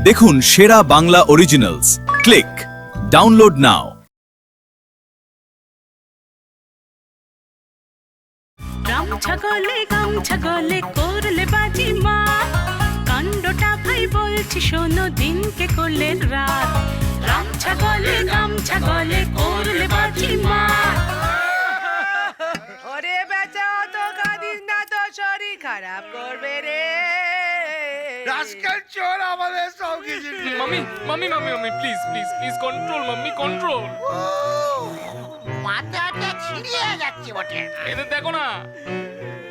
দেখুন সেরা Bangla originals. Click download নাও। গামছা গলে করলে বাজি মা, কাণ্ডটা ভাই বলছি শোনো, দিনকে করলে রাত। গামছা গলে করলে বাজি মা। ওরে বেচা অত কাঁদিস না তো, শরীর খারাপ করবে রে। রাস্কাল চোর আমাদের সব কিছু mummy please control mummy control. মাথাটা ছিড়িয়ে যাচ্ছে বটে। এদের দেখো না।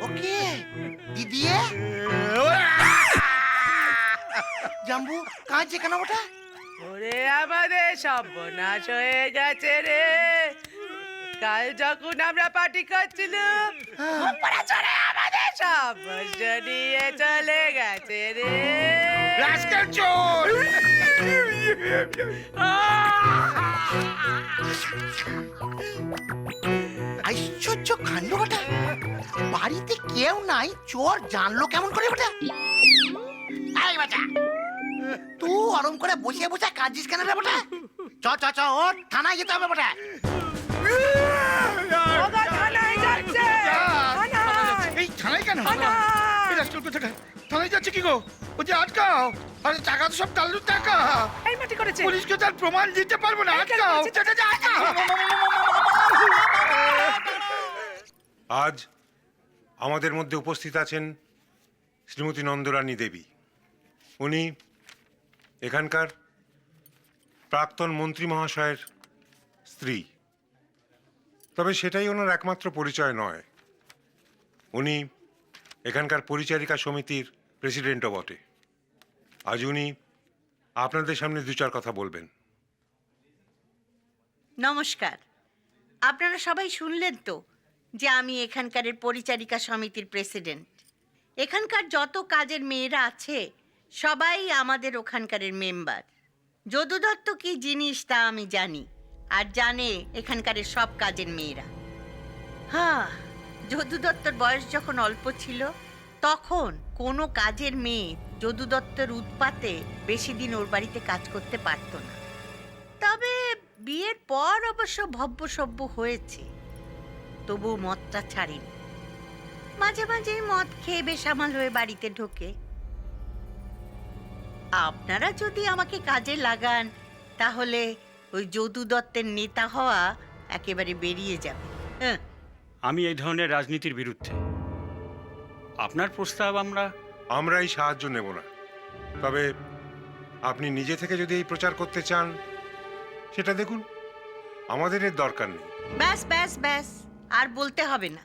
ওকে দিদি জাম্বু কাঁদছে কেন ওটা? ওরে আমাদের সর্বনাশ হয়ে গেছে রে। কাল যখন আমরা পার্টি করছিলাম, চলে আমাদের সব নিয়ে চলে গেছে রে। রাস্কাল চোর আশ্চর্য কাণ্ড ওটা। বাড়িতে কেউ নাই, চোর জানলো কেমন করে ওটা? এই বাচ্চা, তুই আরাম করে বসে বসে কাঁদছিস কেন রে ওটা? চ চ চ, ও থানায় যেতে হবে ওটা। ওগো, থানায় যাচ্ছে, থানায়। এই থানায় কেন? থানায়। এই রাস্কাল কোথায়? থানায় যাচ্ছে কি গো? ও যে আটকাও। আরে টাকা তো সব টালুর টাকা। এই মাটি করেছে। পুলিশকে তার প্রমাণ দিতে পারবো না। আটকাও। যা, যা, যা, আটকাও। আজ আমাদের মধ্যে উপস্থিত আছেন শ্রীমতী নন্দরানী দেবী। উনি এখানকার প্রাক্তন মন্ত্রী মহাশয়ের স্ত্রী। তবে সেটাই ওনার একমাত্র পরিচয় নয়। উনি এখানকার পরিচারিকা সমিতির প্রেসিডেন্টও বটে। আজ উনি আপনাদের সামনে দু চার কথা বলবেন। নমস্কার। আপনারা সবাই শুনলেন তো যে আমি এখানকার পরিচারিকা সমিতির প্রেসিডেন্ট। এখানকার যত কাজের মেয়েরা আছে সবাই আমাদের ওখানকারের মেম্বার। যদু দত্ত কি জিনিস তা আমি জানি, আর জানে এখানকারের সব কাজের মেয়েরা। হ্যাঁ, যদু দত্তর বয়স যখন অল্প ছিল তখন কোনো কাজের মেয়ে যদু দত্তর উৎপাতে বেশি দিন ওর বাড়িতে কাজ করতে পারত না। তবে বিয়ের পর অবশ্য ভব্যসভ্য হয়েছে, তবু মদটা ছাড়েনি। মাঝে মাঝেই মদ খেয়ে বেসামাল হয়ে বাড়িতে ঢোকে। আপনারা যদি আমাকে কাজে লাগান তাহলে ওই যদু দত্তের নেতা হওয়া একেবারে বেরিয়ে যাবে। হ্যাঁ, আমি এই ধরনের রাজনীতির বিরুদ্ধে। আপনার প্রস্তাব আমরা এই সাহায্য নেব না। তবে আপনি নিজে থেকে যদি এই প্রচার করতে চান সেটা দেখুন, আমাদের এর দরকার নেই। ব্যাস ব্যাস ব্যাস, আর বলতে হবে না।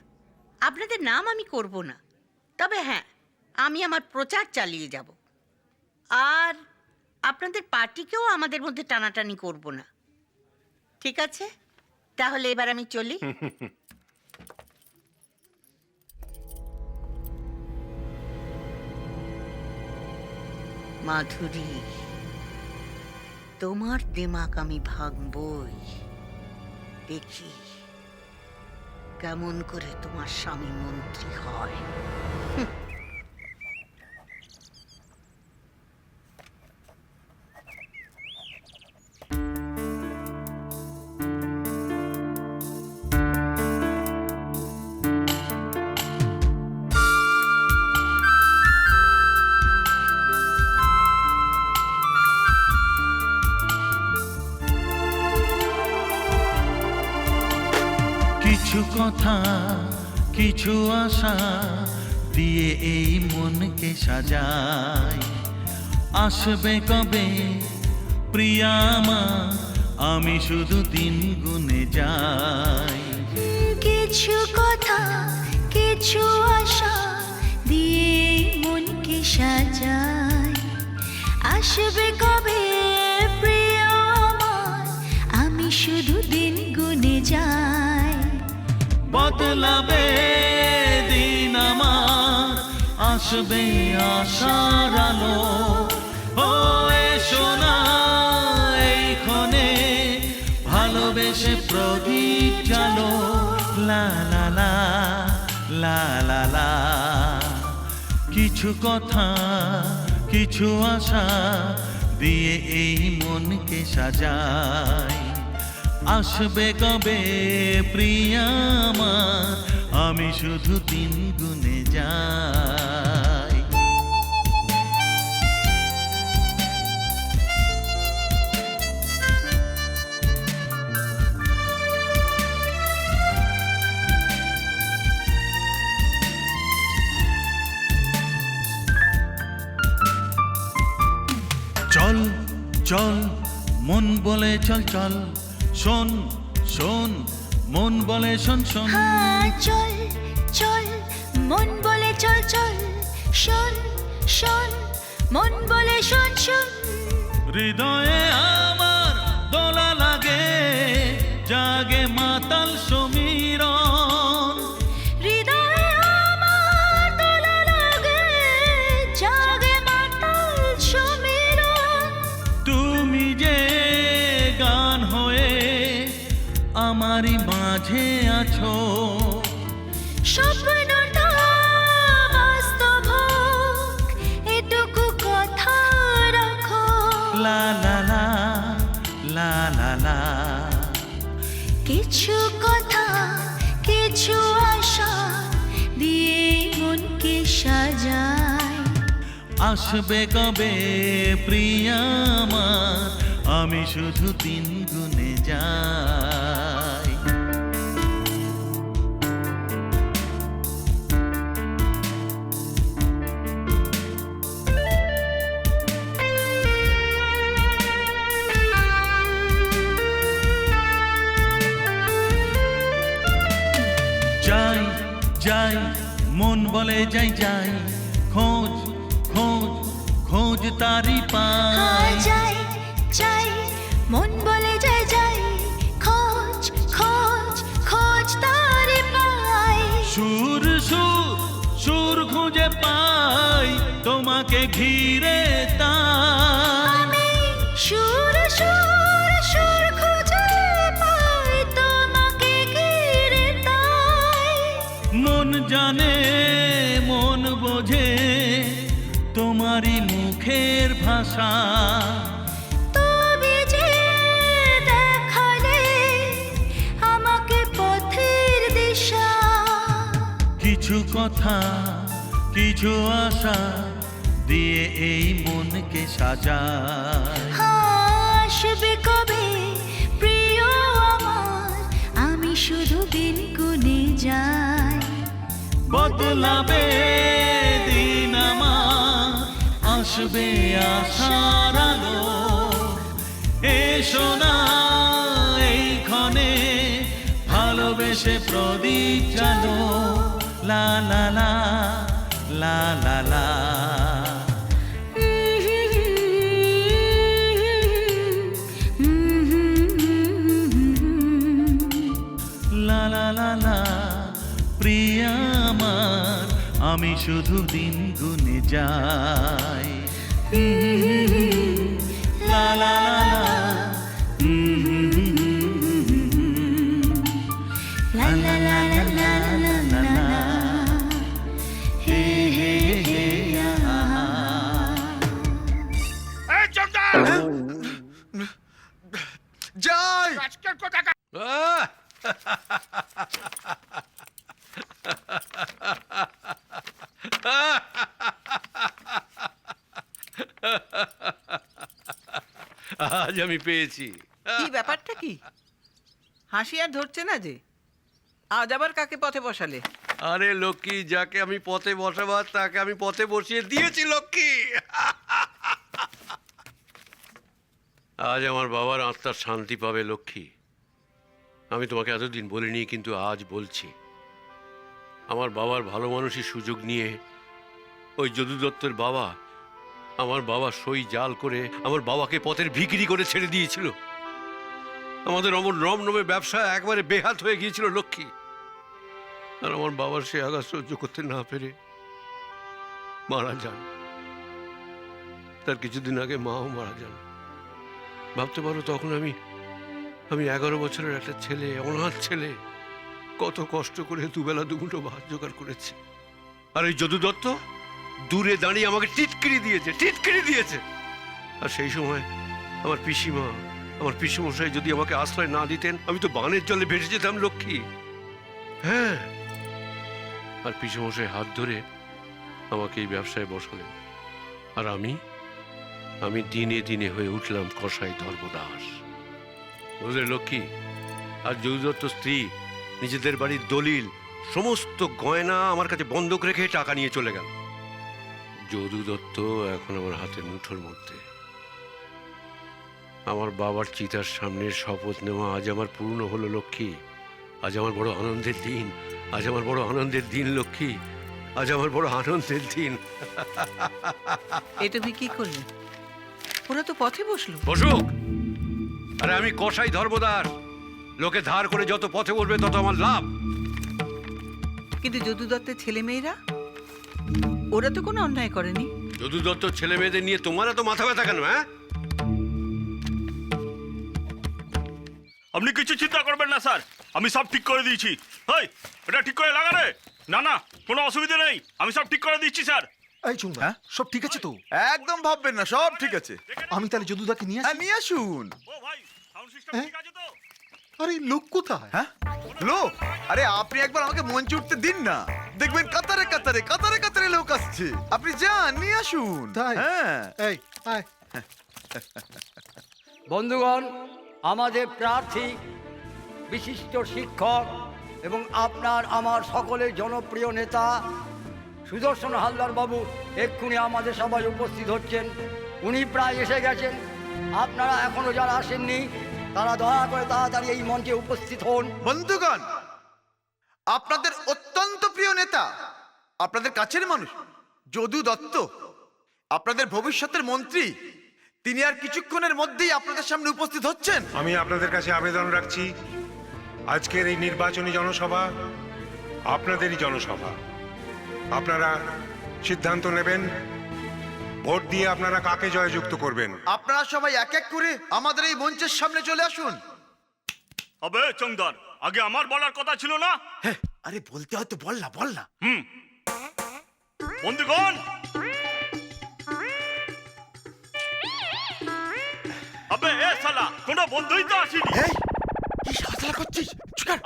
আপনাদের নাম আমি করব না, তবে হ্যাঁ, আমি আমার প্রচার চালিয়ে যাব। আর আপনাদের পার্টিকেও আমাদের মধ্যে টানাটানি করব না। ঠিক আছে, তাহলে এবার আমি চলি। মাধুরী, তোমার দিমাগ আমি ভাঙবই। দেখি কেমন করে তোমার স্বামী মন্ত্রী হয়। কিছু কথা, কিছু আশা দিয়ে এই মনকে সাজাই। আসবে কবে প্রিয়া মা, আমি শুধু দিন গুনে যাই। কিছু কথা, কিছু আশা দিয়ে মনকে সাজাই। আসবে কবে প্রিয় আমার, আমি শুধু দিন গুনে যাই। বদলাবে দিন আমার, আসবে আশার আলো। ও এসো না এইক্ষণে, ভালোবেসে প্রদীপ জালো। লা লা লা লা লা লা। কিছু কথা, কিছু আশা দিয়ে এই মনকে সাজাই। আসবে কবে প্রিয়া আমার, আমি শুধু দিন গুনে যাই। চল চল মন বলে চল চল, শোন শোন মন বলে শোন শোন। হ্যাঁ চল চল মন বলে চল চল, শোন শোন মন বলে শোন শোন। হৃদয়ে আমার দোলা লাগে, জাগে মাতাল সমীরণ। হৃদয়ে আমার দোলা লাগে, জাগে মাতাল সমীরণ। তুমি যে গান হয়ে আমারই মাঝে আছো, স্বপ্নটা বাস্তব হোক, এটুকু কথা রাখো। লা লা লা লা লা লা। কিছু কথা কিছু আশা দিয়ে মনকে সাজায়। আসবে কবে প্রিয়া আমার, আমি শুধু দিন গুনে যাই। যাই যাই মন বলে যাই যাই, খোঁজ খোঁজ খোঁজ তারি পাই। যাই যাই মন বলে যাই যাই, খোঁজ খোঁজ খোঁজ তারে পাই। সুর সুর সুর খুঁজে পাই তোমাকে ঘিরে তাই। আমি সুর সুর সুর খুঁজে পাই তোমাকে ঘিরে তাই। মন জানে মন বোঝে তোমারই মুখের ভাষা। তুমি যে দেখালে আমাকে পথের দিশা। কিছু কথা কিছু আশা দিয়ে এই মনকে সাজায়। আসবে কবে প্রিয় আমার, আমি শুধু দিন গুনে যাই। বদলাবে দিন আমার, আসবে আশার আলো। এসো না এই ক্ষণে ভালোবেসে প্রদীপ জালো। লা লা লা লা লা লা। লা লা লা লা। প্রিয়া আমার, আমি শুধু দিন গুনে যাই। লা লা লা লা। লা লা লা লা লা লা লা লা। হে হে হে আহা। এই চন্দা জয় আজকের কথা আজ আমি পেয়েছি। কি ব্যাপারটা কি? হাসি আর ধরছে না যে, আজ আবার কাকে পথে বসালে? আরে লক্ষ্মী, যাকে আমি পথে বসাবার তাকে আমি পথে বসিয়ে দিয়েছি লক্ষ্মী। আজ আমার বাবার আত্মার শান্তি পাবে লক্ষ্মী। আমি তোমাকে এতদিন বলিনি, কিন্তু আজ বলছি। আমার বাবার ভালো মানুষের সুযোগ নিয়ে ওই যদু দত্তের বাবা, আমার বাবা সই জাল করে আমার বাবাকে পথের ভিখিরি করে ছেড়ে দিয়েছিল। আমাদের অমর রমরমে ব্যবসা একবারে বেহাত হয়ে গিয়েছিল লক্ষ্মী। আর আমার বাবার সে আঘাত সহ্য করতে না পেরে মারা যান। তার কিছুদিন আগে মাও মারা যান। ভাবতে পারো, তখন আমি 11 বছরের একটা ছেলে, অনাথ ছেলে, কত কষ্ট করে দুবেলা দুমুঠো ভাত জোগাড় করেছি। আর এই যদু দত্ত দূরে দাঁড়িয়ে আমাকে টিটকিরি দিয়েছে। আর সেই সময় আমার পিসিমা, আমার পিসমশাই যদি আমাকে আশ্রয় না দিতেন, আমি তো বানের জলে ভেসে যেতাম লক্ষ্মী। হ্যাঁ, আর পিসমশাই হাত ধরে আমাকে এই ব্যবসায় বসালেন। আর আমি দিনে দিনে হয়ে উঠলাম কসাই ধর্মদাস। বুঝলে লক্ষ্মী, আর যদু দত্ত স্ত্রী নিজেদের বাড়ির দলিল সমস্ত গয়না আমার কাছে বন্ধক রেখে টাকা নিয়ে চলে গেল। যদু দত্ত এখন আমার হাতের মুঠোর মধ্যে। আমার বাবার চিতার সামনে শপথ নেওয়া আজ আমার পূর্ণ হলো লক্ষ্মী। আজ আমার বড় আনন্দের দিন, আজ আমার বড় আনন্দের দিন লক্ষ্মী, আজ আমার বড় আনন্দের দিন। এ তুমি কি করলে? ওরা তো পথে বসলো। বসুক, আরে আমি কসাই ধর্মদার, লোকে ধার করে যত পথে বলবে তত আমার লাভ। কিন্তু যদু দত্তের ছেলে মেয়েরা, ওরা তো কোনো অন্যায় করেনি। যদু দত্ত ছেলে মেয়েদের নিয়ে তোমার এত মাথা ব্যথা কেন? হ্যাঁ, আপনি কিছু চিন্তা করবেন না স্যার, আমি সব ঠিক করে দিয়েছি। হেই, এটা ঠিক করে লাগা রে। না না, কোনো অসুবিধা নেই, আমি সব ঠিক করে দিচ্ছি স্যার। এই চুম্বা, সব ঠিক আছে তো? একদম ভাববেন না, সব ঠিক আছে। আমি তাহলে যদুদাকে নিয়ে আসি। নিয়ে আসুন। ও ভাই, সাউন্ড সিস্টেম ঠিক আছে তো? আরে লোক কোথায়? হ্যাঁ লোক? আরে আপনি একবার আমাকে মঞ্চে উঠতে দিন না, দেখবেন কাতারে কাতারে কাতারে কাতারে লোক আসছে। আপনি যান, নিয়ে আসুন। হ্যাঁ, এই আয়। বন্ধুগণ, আমাদের প্রার্থী বিশিষ্ট শিক্ষক এবং আপনার আমার সকলের জনপ্রিয় নেতা সুদর্শন হালদার বাবু এক্ষুনি আমাদের সবাই উপস্থিত হচ্ছেন। উনি প্রায় এসে গেছেন। আপনারা এখনো যারা আসেননি তারা দয়া করে তাড়াতাড়ি এই মঞ্চে উপস্থিত হন। বন্ধুগণ, আপনাদের অত্যন্ত প্রিয় নেতা, আপনাদের কাছের মানুষ যদু দত্ত, আপনাদের ভবিষ্যতের মন্ত্রী, তিনি আর কিছুক্ষণের মধ্যেই আপনাদের সামনে উপস্থিত হচ্ছেন। আমি আপনাদের কাছে আবেদন রাখছি, আজকের এই নির্বাচনী জনসভা আপনাদেরই জনসভা। আপনারা সিদ্ধান্ত নেবেন, ভোট দিয়ে আপনারা কাকে জয়যুক্ত করবেন। আপনারা সবাই এক এক করে আমাদের এই মঞ্চের সামনে চলে আসুন। আবে চংদার, আগে আমার বলার কথা ছিল না? আরে বলতে হয়তো বল না, বল না। বন্ধুগণ, আবে এ শালা, কোনো বন্ধুই তো আসেনি। কি শালা করছিস?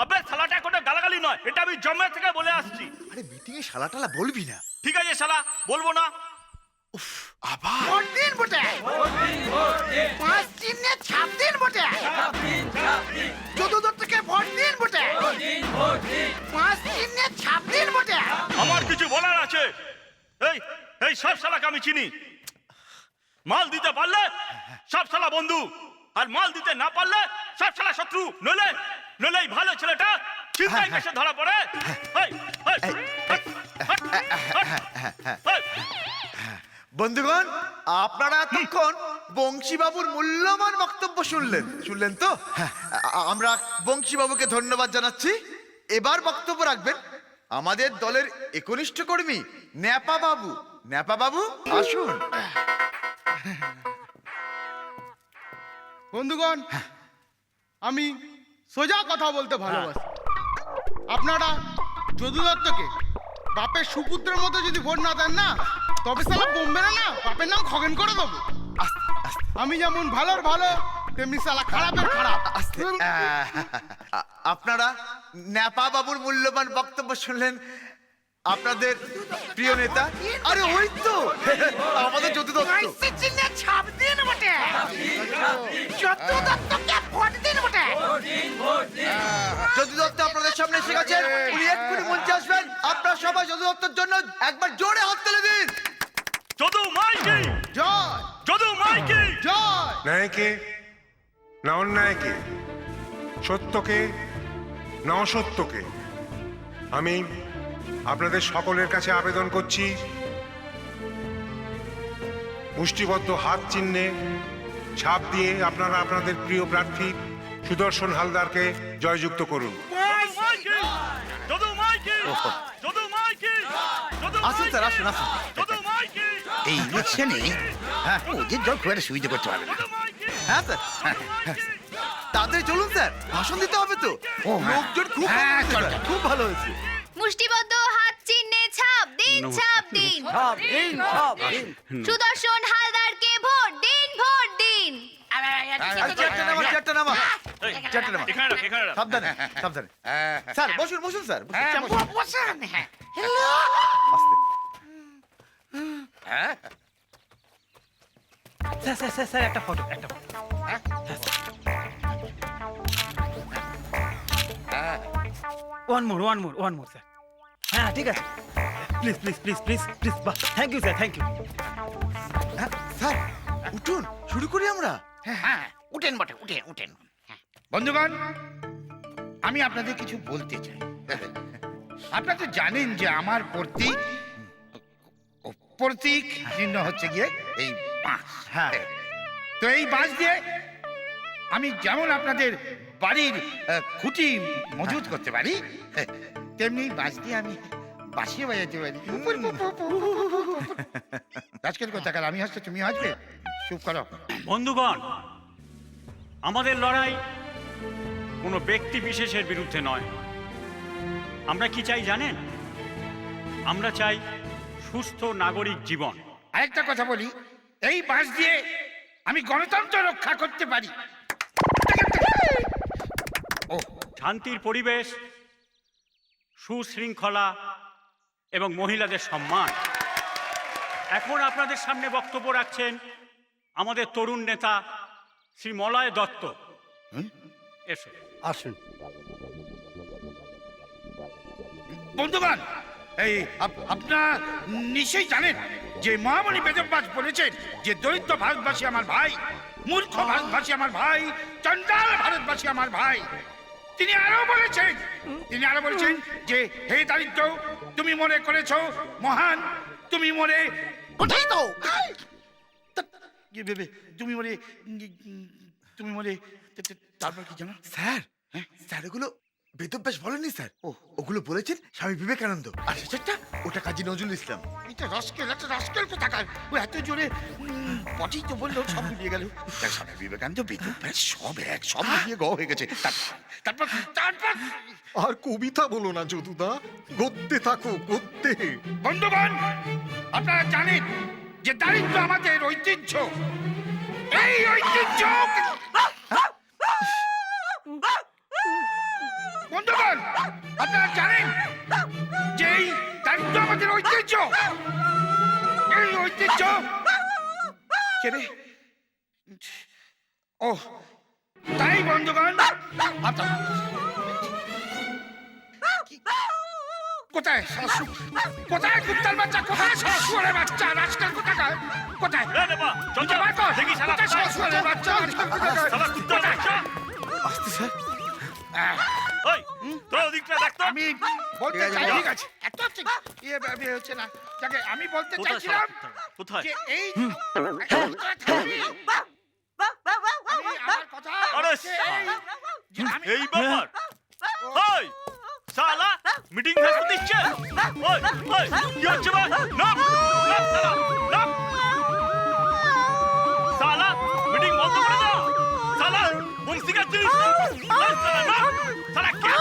আবে শালাটা কোনো গালাগালি নয়, এটা আমি জন্মের থেকে বলে আসছি। আরে মিটিং এ শালা টালা বলবি না। ঠিক আছে শালা, বলবো না। আবার ভোট দিন বটে, 5 চিহ্নে ছাপ দিন বটে, যদু দত্তকে ভোট দিন বটে, 5 চিহ্নে ছাপ দিন বটে। আমার কিছু বলার আছে। এই এই সব শালাকে আমি চিনি। মাল দিতে পারলে সব শালা বন্ধু, আর মাল দিতে না পারলে সব শালা শত্রু। নইলে নইলে এই ভালো ছেলেটা চিন্তায় কেসে ধরা পড়ে। এই, এই, এই, এই, বন্ধুগণ, আপনারা এতক্ষণ বংশীবাবুর মূল্যবান বক্তব্য শুনলেন তো? আমরা বংশীবাবুকে ধন্যবাদ জানাচ্ছি। এবার বক্তব্য রাখবেন আমাদের দলের একনিষ্ঠ কর্মী ন্যাপা বাবু। ন্যাপা বাবু আসুন। বন্ধুগণ, আমি সোজা কথা বলতে ভালোবাসি। আপনারা যদু দত্তকে বাপের সুপুত্রের মতো যদি ভোট না দেন না, তবে সালা বোম্বে না বাপের নাম খগেন করে দেবো। আমি যেমন ভালোর ভালো, তেমনি সালা খারাপের খারাপ। আপনারা ন্যাপা বাবুর মূল্যবান বক্তব্য শুনলেন। আপনাদের প্রিয় নেতা, আরে ওই তো আমাদের যদু দত্ত। 5 চিহ্নে ছাপ দিন বটে, যদু দত্তকে ভোট দিন বটে। যদু দত্ত আপনাদের সামনে এসে গেছেন, উনি এক্ষুনি মঞ্চে আসবেন। আপনারা সবাই যদু দত্তর জন্য একবার জোরে হাত তুলে দিন। যদু মাইকি জয়, যদু মাইকি জয়। ন্যায়কে না অন্যায়কে, সত্যকে না অসত্যকে, আমি আপনাদের সকলের কাছে আবেদন করছি, মুষ্টিবদ্ধ হাত চিহ্নে ছাপ দিয়ে আপনারা আপনাদের প্রিয় প্রার্থী সুদর্শন হালদারকে জয়যুক্ত করুন। যদু মাইকি, যদু মাইকি, যদু আসুন স্যার, আসুন আসুন। যদু মাইকি, এই ইলেকশনে ওদের দল খুব একটা সুবিধা করতে পারবে না। হ্যাঁ স্যার, তাড়াতাড়ি চলুন স্যার, ভাষণ দিতে হবে তো। লোকজন খুব ভালো হয়েছে, চল, স্যার, খুব ভালো হয়েছে। মুষ্টিবদ্ধ হাত চিহ্নে ছাপ দিন, ছাপ দিন। সব দিন, সব দিন। সুদর্শন হালদারকে ভোট দিন, ভোট চেয়ারটা নামা, চেয়ারটা নামা, এই, চেয়ারটা নামা। এখানে রাখ, এখানে রাখ। সাবধানে, সাবধানে। স্যার বসুন, বসুন স্যার, বসুন। বসান, হ্যাঁ। হ্যালো। আস্তে। স্যার একটা ফটো, একটা ফটো। One more sir. হ্যাঁ ঠিক আছে, প্লিজ বাহ, thank you sir, thank you. হ্যাঁ, স্যার উঠুন, শুরু করি আমরা। হ্যাঁ, উঠেন বটে, উঠেন। হ্যাঁ। বন্ধুগণ, আমি আপনাদের কিছু বলতে চাই। আপনারা তো জানেন যে আমার প্রতীক চিহ্ন হচ্ছে গিয়ে এই বাঁশ। হ্যাঁ। তো এই বাঁশ দিয়ে আমি যেমন আপনাদের বাড়ির খুঁটি মজবুত করতে পারি, তেমনি বাঁশ দিয়ে আমি বাঁশিয়ে বাজাতে পারি। আজকের কথা কাল আমি হাসতে তুমি হাসবে, চুপ করো। বন্ধুগণ, আমাদের লড়াই কোনো ব্যক্তি বিশেষের বিরুদ্ধে নয়। আমরা কি চাই জানেন? আমরা চাই সুস্থ নাগরিক জীবন। আরেকটা কথা বলি, এই বাঁশ দিয়ে আমি গণতন্ত্র রক্ষা করতে পারি। শান্তির পরিবেশ, সুশৃঙ্খলা এবং মহিলাদের সম্মান। এখন আপনাদের সামনে বক্তব্য রাখছেন আমাদের তরুণ নেতা শ্রী মলয় দত্ত। এসো। আসুন। বন্ধুগণ, এই আপনারা নিশ্চয়ই জানেন যে মহামণি বেদব্যাস বলেছেন যে দরিদ্র ভারতবাসী আমার ভাই, মূর্খ ভারতবাসী আমার ভাই, চন্ডাল ভারতবাসী আমার ভাই। তিনি আরো বলেছেন যে হে দারিদ্র, তুমি মনে করেছো মহান, তুমি মনে ওটাই তো। তুমি মনে তারপর কি জানো? স্যার, স্যার ওগুলো বেদব্যাস বলেননি স্যার, ওগুলো বলেছেন স্বামী বিবেকানন্দ। আর সেটা ওটা কাজী নজরুল ইসলাম। এটা রাস্কেল কোথাকার, ও এত জোরে পটি তো বললো, সব মিলিয়ে গেল। স্বামী বিবেকানন্দ বেদব্যাস সব মিলিয়ে গ হয়ে গেছে। তারপর আর কবিতা বলো না যদুদা, গদ্যে থাকো, গদ্যে। বন্ধুগণ, আপনারা জানেন যে দারিদ্র আমাদের ঐতিহ্য। এই ঐতিহ্য বন্ধুগণ, আপনারা জানেন যে এই দারিদ্র আমাদের ঐতিহ্য। এই ঐতিহ্য কে? ও তাই বন্ধুগণ, কোথায় কোথায় কুত্তার বাচ্চা, কোথায় শাশুড়ের বাচ্চা, রাস্তার কোথায় কোথায়? দেখি শালা শাশুড়ের বাচ্চা শালা কুত্তার বাচ্চা। আস্তে স্যার। ওই, তোরা ওদিকটা দেখ তো। আমি বলতে চাই, ঠিক আছে, এত ইয়ে হচ্ছে না। যাকে আমি বলতে চাইছিলাম কোথায়? যে এই আমার কথা আরে হচ্ছে যে এই ব্যাপার। ওই শালা মিটিং ফেস দিচ্ছে। ওই কি হচ্ছে ভাই? নাম শালা, নাম শালা, মিটিং বন্ধ করে দাও শালা। বংশী কাচ্ছিস শালা, নাম শালা, কে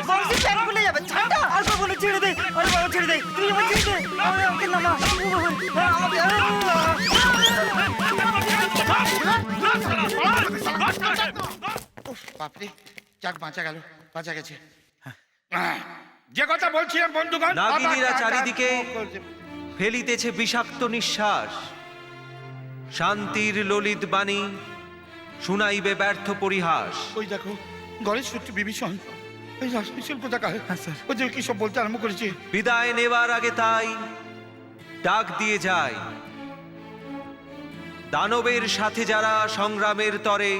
বংশী স্যার ভুলে যাবে, ছাড়টা আর কো বলে ছেড়ে দে। আরে বাবা ছেড়ে দে, তুই আমার ছেড়ে দে। আরে ওকে নামা। বাপরে, যাক বাঁচা গেছে। যে কথা বলছিলাম বন্ধুগণ, নাগিনীরা চারিদিকে ফেলিতেছে বিষাক্ত নিঃশ্বাস, শান্তির ললিত বাণী শুনাইবে ব্যর্থ পরিহাস। ওই দেখো গণেশ সূত্র বিভীষণ, ওই রাজমিশন কোথাকার, ওদের কি সব বলতে আরম্ভ করেছে। বিদায় নেবার আগে তাই ডাক দিয়ে যায়, দানবের সাথে যারা সংগ্রামের তরে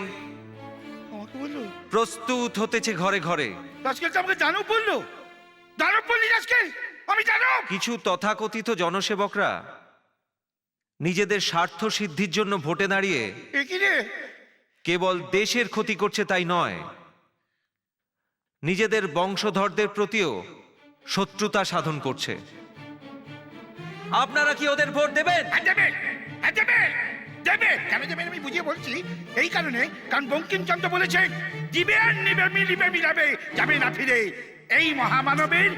আমাকে বললো প্রস্তুত হতেছে ঘরে ঘরে। রাজকেল তো আমাকে দানব বললো, দানব বললি রাজকেল, আমি দানব। কিছু তথাকথিত জনসেবকরা নিজেদের স্বার্থ সিদ্ধির জন্য ভোটে দাঁড়িয়ে কি রে? কেবল দেশের ক্ষতি করছে তাই নয়, নিজেদের বংশধরদের প্রতিও শত্রুতা সাধন করছে। আপনারা কি ওদের ভোট দেবেন? দেবে কেন দেবেন আমি বুঝিয়ে বলছি। এই কারণে, কারণ বঙ্কিমচন্দ্র বলেছেন দিবে আর নিবে, মিলিবে মিলাবে, যাবে না ফিরে এই মহামানবের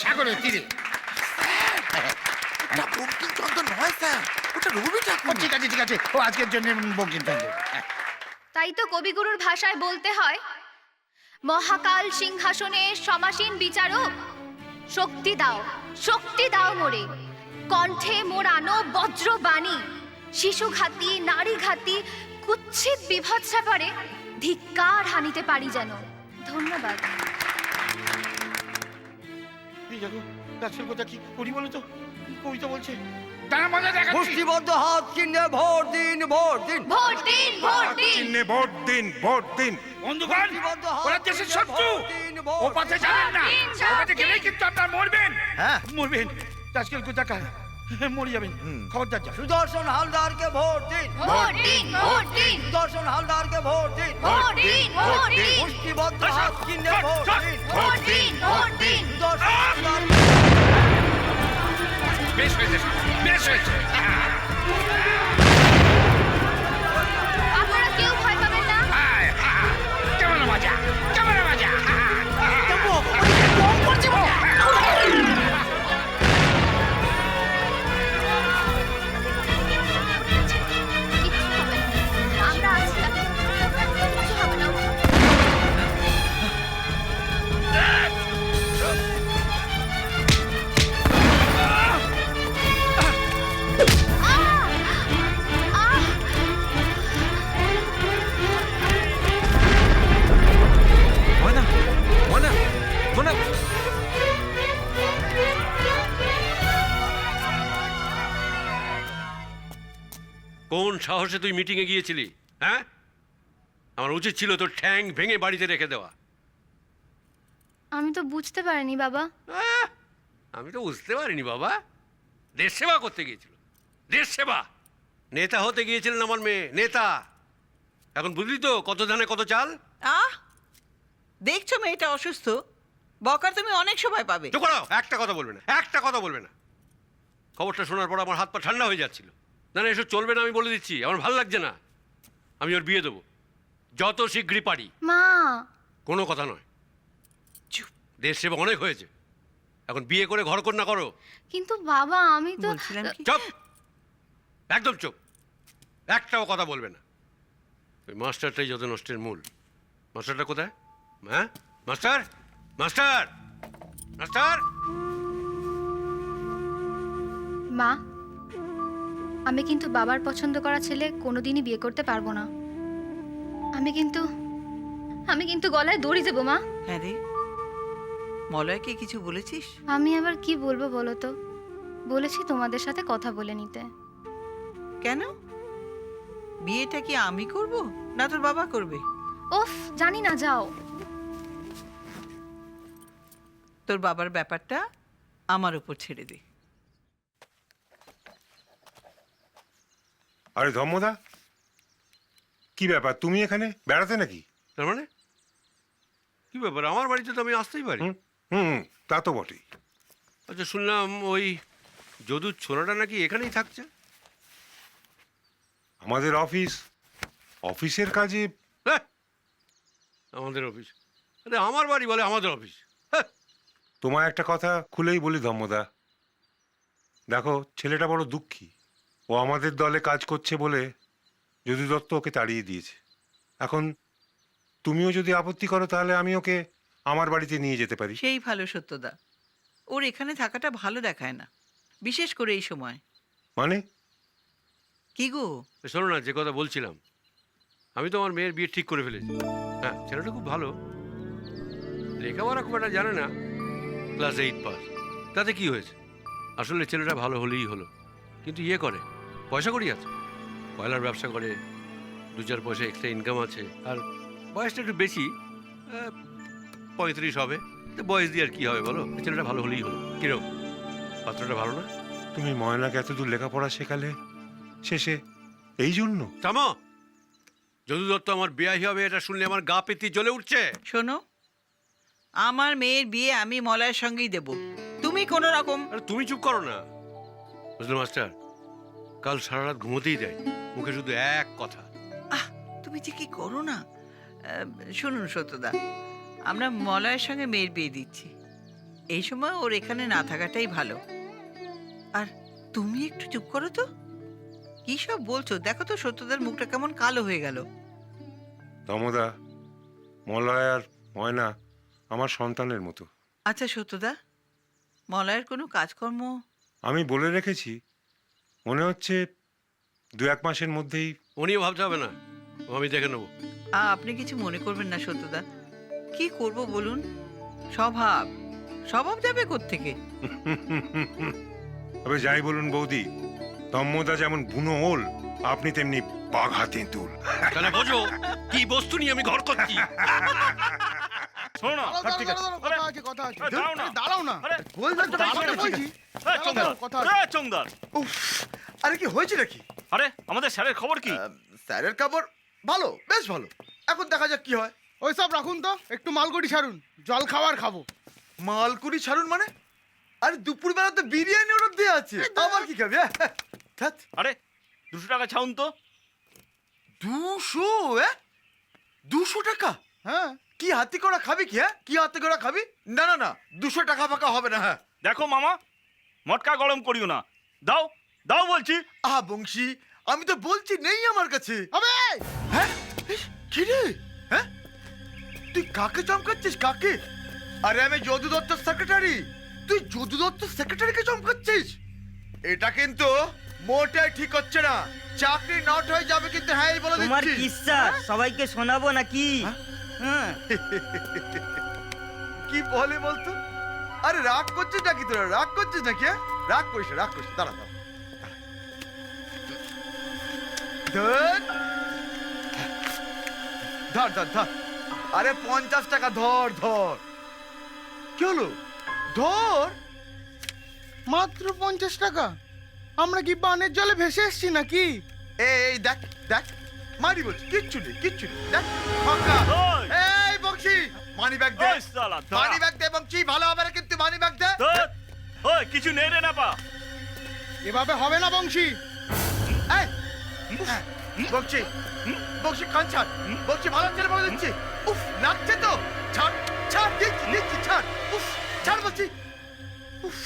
সাগরের তীরে। বঙ্কিমচন্দ্র নয় স্যার, ওটা রবি ঠাকুর। ঠিক আছে ঠিক আছে, ও আজকের জন্য বঙ্কিম চন্দ্র। তাই তো কবিগুরুর ভাষায় বলতে হয়, মহাকাল সিংহাসনে সমাসীন বিচারক, শক্তি দাও মোরে, কণ্ঠে মোর আনো বজ্রবাণী, শিশুঘাতী নারীঘাতী কুৎসিত বিভৎসা পরে ধিক্কার হানিতে পারি যেন। ধন্যবাদ। এই দেখো আজকের কথা কি করি বলো তো, কবিতা বলছে তারা মজা দেখাচ্ছি। মুষ্টিবদ্ধ হাত চিহ্নে ভোট দিন, ভোট দিন, ভোট দিন, ভোট দিন। চিহ্নে ভোট দিন, ভোট দিন। বন্ধুগণ, ওরা দেশের শত্রু, ও পথে যাবেন না। ও পথে গেলেই কিন্তু আপনারা মরবেন, মরবেন। আজকের কথা কার মরে যাবেন, খবরদার যা। সুদর্শন হালদারকে ভোট দিন, ভোট দিন, ভোট দিন। সুদর্শন হালদারকে ভোট দিন, ভোট দিন, ভোট দিন। মুষ্টিবদ্ধ হাত চিহ্নে ভোট দিন, ভোট দিন, ভোট দিন। সুদর্শন হালদার। বেশ হয়েছে, বেশ হয়েছে। আপনারা কেউ ভয় পাবেন না। কেমন মজা, কেমন মজা। কিচ্ছু হবে না, আমরা আছি। কিচ্ছু হবে না। ময়না, ময়না, ময়না। কোন সাহসে তুই মিটিংয়ে গিয়েছিলি? হ্যাঁ, আমার উচিত ছিল তোর ঠ্যাং ভেঙে বাড়িতে রেখে দেওয়া। আমি তো বুঝতে পারিনি বাবা। আমি তো বুঝতে পারিনি বাবা। দেশ সেবা করতে গিয়েছিল, দেশ সেবা। নেতা হতে গিয়েছিলেন আমার মেয়ে, নেতা। এখন বুঝলি তো কত ধানে কত চাল। দেখছো মেয়েটা অসুস্থ, বকার তুমি অনেক সময় পাবে। চুপ করো, একটা কথা বলবে না, একটা কথা বলবে না। খবরটা শোনার পর আমার হাত পা ঠান্ডা হয়ে যাচ্ছিল। না না, এসব চলবে না, আমি বলে দিচ্ছি। আমার ভালো লাগছে না। আমি ওর বিয়ে দেবো যত শীঘ্রই পারি। মা, কোনো কথা নয়। চুপ, দেশ সেবা অনেক হয়েছে, এখন বিয়ে করে ঘর কন্যা করো। কিন্তু বাবা আমি তো চুপ, একদম চুপ, একটাও কথা বলবে না। ওই মাস্টারটাই যত নষ্টের মূল। মাস্টারটা কোথায়? হ্যাঁ, মাস্টার, মাস্টার, মাস্টার। মা, আমি কিন্তু বাবার পছন্দ করা ছেলে কোনোদিনই বিয়ে করতে পারবো না। আমি কিন্তু গলায় দড়ি দেবো মা। হ্যাঁ রে, মলয়কে কিছু বলেছিস? আমি আবার কি বলবো বলো তো? বলেছি তোমাদের সাথে কথা বলে নিতে। কেন? বিয়েটা কি আমি করব না তোর বাবা করবে? ওফ, জানি না, যাও। তোর বাবার ব্যাপারটা আমার উপর ছেড়ে দে। আরে ধর্মদা, কি ব্যাপার, তুমি এখানে বেড়াতে নাকি? তার মানে কি ব্যাপার? আমার বাড়িতে তো আমি আসতেই পারি। হুম, তা তো বটেই। আচ্ছা, শুনলাম ওই যদুর ছোড়াটা নাকি এখানেই থাকছে। আমাদের অফিসের কাজে। আমাদের অফিস? আরে আমার বাড়ি বলে আমাদের অফিস। তোমার একটা কথা খুলেই বলি ধর্মদা, দেখো ছেলেটা বড় দুঃখী। ও আমাদের দলে কাজ করছে বলে যদু দত্ত ওকে তাড়িয়ে দিয়েছে। এখন তুমিও যদি আপত্তি করো তাহলে আমি ওকে আমার বাড়িতে নিয়ে যেতে পারি। সেই ভালো সত্যদা, ওর এখানে থাকাটা ভালো দেখায় না, বিশেষ করে এই সময়। মানে কি গো? শোনো না, যে কথা বলছিলাম, আমি তো আমার মেয়ের বিয়ে ঠিক করে ফেলেছি। হ্যাঁ, ছেলেটা খুব ভালো, লেখাপড়া খুব একটা জানে না, ক্লাস 8 পাস। তাতে কি হয়েছে? আসলে ছেলেটা ভালো হলেই হলো। কিন্তু ইয়ে করে, পয়সা করি আছে, কয়লার ব্যবসা করে, 2-4 পয়সা এক্সট্রা ইনকাম আছে। আর বয়সটা একটু বেশি, 35 হবে। তো বয়স দিয়ে আর কি হবে বলো? ছেলেটা ভালো হলেই হলো। কিরকম, পাত্রটা ভালো না? তুমি ময়নাকে এতদূর লেখাপড়া শেখালে, শেষে এই জন্য? থামো! যদু দত্ত আমার বিয়াহি হবে এটা শুনলে আমার গা পেতি জ্বলে উঠছে। শোনো, আমার মেয়ের বিয়ে আমি মলয়ের সঙ্গেই দেব, তুমি কোনো রকম। আরে তুমি চুপ করো না, বুঝলে মাস্টার? কাল সারা রাত ঘুমোতেই দেয়, মুখে শুধু এক কথা। তুমি যে কি করো না। শুনুন সত্যদা, আমরা মলয়ের সঙ্গে মেয়ের বিয়ে দিচ্ছি। এই সময় ওর এখানে না থাকাটাই ভালো। আর তুমি একটু চুপ করো তো। কি সব বলছো? দেখো তো সত্যদার মুখটা কেমন কালো হয়ে গেল। দমদা, মলয় আর ময়না আমার সন্তানের মতো। আচ্ছা সত্যদা, মলয়ের কোনো কাজকর্ম? আমি বলে রেখেছি, মনে হচ্ছে 2-1 মাসের মধ্যেই। উনিও ভাবতে হবে না, আমি দেখে নেবো। আপনি কিছু মনে করবেন না সত্যদা। কি করব বলুন? স্বভাব স্বভাব যাবে কোত্থেকে? তবে যাই বলুন বৌদি, দমদা যেমন বুনো ওল, আপনি তেমনি বাঘা তেঁতুল। তাহলে বোঝো কি বস্তু নিয়ে আমি ঘর করছি। শোনো না, ঠিক আছে, কথা আছে, কথা আছে। দাঁড়াও না। দাঁড়াও না, আরে, বলবেন তো, দাঁড়াও না বলছি। চোংদার, কথা আছে। চোংদার, উফ, আরে কি হয়েছে নাকি? আরে আমাদের স্যারের খবর কি? স্যারের খবর ভালো, বেশ ভালো। এখন দেখা যাক কি হয়। ওইসব রাখুন তো, একটু মালগুড়ি ছাড়ুন, জল খাবার খাবো। মালকুড়ি ছাড়ুন মানে? আরে দুপুরবেলা তো বিরিয়ানি অর্ডার দেওয়া আছে, আবার কি খাবি? আরে 200 টাকা ছাউন তো। 200? 200 টাকা? হ্যাঁ। কি হাতি করা খাবি কি? কি হাতি করা খাবি? না না না, 200 টাকা ফাঁকা হবে না। হ্যাঁ দেখো মামা, মটকা গরম করিও না, দাও দাও বলছি। আহা বংশী, আমি তো বলছি নেই আমার কাছে। আবে হ্যাঁ কি রে? হ্যাঁ তুই কাকে চমকাচ্ছিস? কাকে? আরে আমি যদু দত্তর সেক্রেটারি, তুই যদু দত্তর সেক্রেটারিকে চমকাচ্ছিস? এটা কিন্তু মোটেই ঠিক হচ্ছে না। চাকরি নট হয়ে যাবে কিন্তু। হ্যাঁ এই বলে তোমার দিচ্ছি। কিস্সা সবাইকে শোনাবো নাকি? হ্যাঁ কি বলে বলতো? আরে রাগ করছিস নাকি তোরা? রাগ করছিস নাকি? রাগ করিস না, রাগ করিস না। দাঁড়া দাঁড়া ধর ধর ধর ধর। আরে 50 টাকা ধর ধর। কি হলো? ধর। মাত্র 50 টাকা? আমরা কি বানের জলে ভেসে এসছি নাকি? এই দেখ দেখ, মারি বলছি, কিচ্ছু নেই কিচ্ছু নেই। দেখ ফাঁকা। এই বংশী, মানি ব্যাগ দে। মানি ব্যাগ দে বংশী, ভালো হবে না কিন্তু। মানি ব্যাগ দে। ওই কিছু নেই রে না পা। এভাবে হবে না বংশী। এই বংশী, বংশী কান ছাড়। বংশী ভালো ছেলে বলে দিচ্ছি। উফ লাগছে তো। ছাড় ছাড়, দিচ্ছি দিচ্ছি, ছাড়। উফ ছাড় বলছি। উফ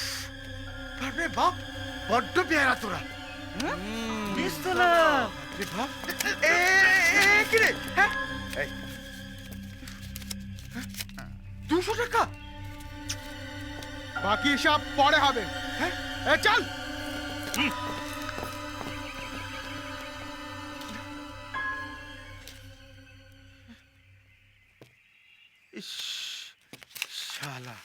বাপরে বাপ, বড্ড পেয়ারা তোরা। বেশ তো না। রে বাপ, এ কি রে? হ্যাঁ এই 200 টাকা? বাকি হিসাব পরে হবে। হ্যাঁ চল। ইস শালা।